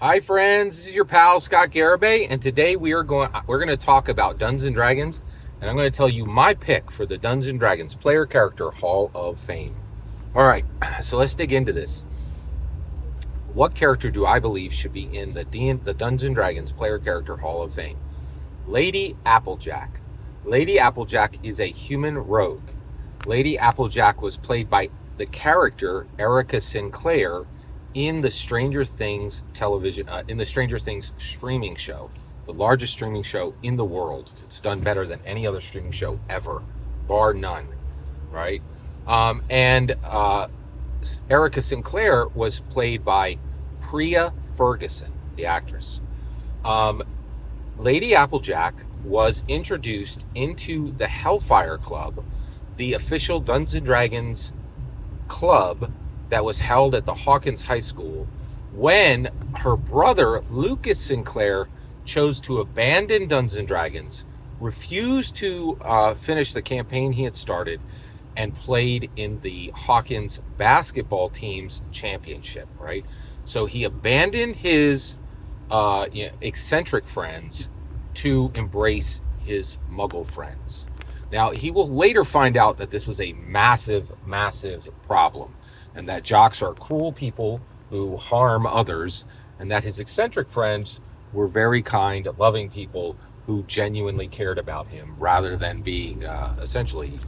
Hi friends, this is your pal Scott Garibay, and today we're going to talk about Dungeons and Dragons, and I'm going to tell you my pick for the Dungeons and Dragons Player Character Hall of Fame. All right, so let's dig into this. What character do I believe should be in the Dungeons and Dragons Player Character Hall of Fame? Lady Applejack. Lady Applejack is a human rogue. Lady Applejack was played by the character Erica Sinclair in the Stranger Things streaming show, the largest streaming show in the world. It's done better than any other streaming show ever, bar none, right? And Erica Sinclair was played by Priah Ferguson, the actress. Lady Applejack was introduced into the Hellfire Club, the official Dungeons and Dragons club that was held at the Hawkins High School, when her brother Lucas Sinclair chose to abandon Dungeons and Dragons, refused to finish the campaign he had started, and played in the Hawkins basketball team's championship, right? So he abandoned his eccentric friends to embrace his muggle friends. Now, he will later find out that this was a massive, massive problem, and that jocks are cruel people who harm others, and that his eccentric friends were very kind, loving people who genuinely cared about him, rather than being essentially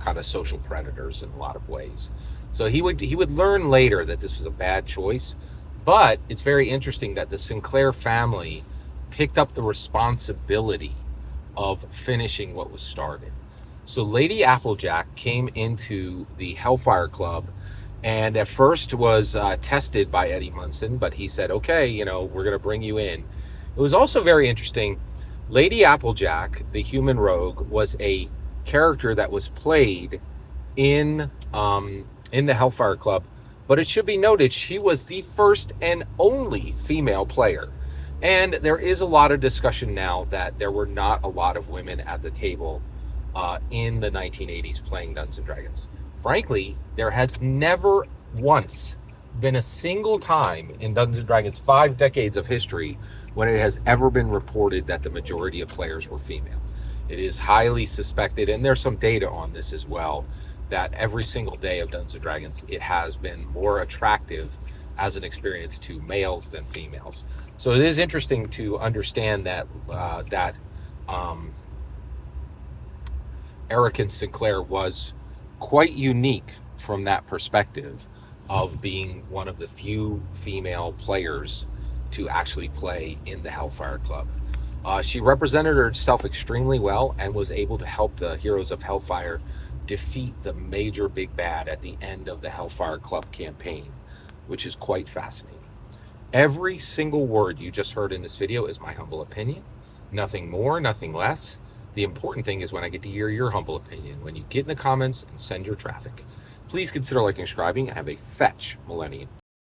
kind of social predators in a lot of ways. So he would learn later that this was a bad choice, but it's very interesting that the Sinclair family picked up the responsibility of finishing what was started. So Lady Applejack came into the Hellfire Club, and at first was tested by Eddie Munson, but he said, okay, we're going to bring you in. It was also very interesting. Lady Applejack, the human rogue, was a character that was played in the Hellfire Club, but it should be noted she was the first and only female player. And there is a lot of discussion now that there were not a lot of women at the table in the 1980s playing Dungeons and Dragons. Frankly, there has never once been a single time in Dungeons & Dragons' 5 decades of history when it has ever been reported that the majority of players were female. It is highly suspected, and there's some data on this as well, that every single day of Dungeons & Dragons, it has been more attractive as an experience to males than females. So it is interesting to understand that Erica Sinclair was quite unique from that perspective of being one of the few female players to actually play in the Hellfire Club. She represented herself extremely well and was able to help the heroes of Hellfire defeat the major big bad at the end of the Hellfire Club campaign, which is quite fascinating. Every single word you just heard in this video is my humble opinion. Nothing more, nothing less. The important thing is when I get to hear your humble opinion, when you get in the comments and send your traffic. Please consider liking and subscribing, and have a fetch millennium.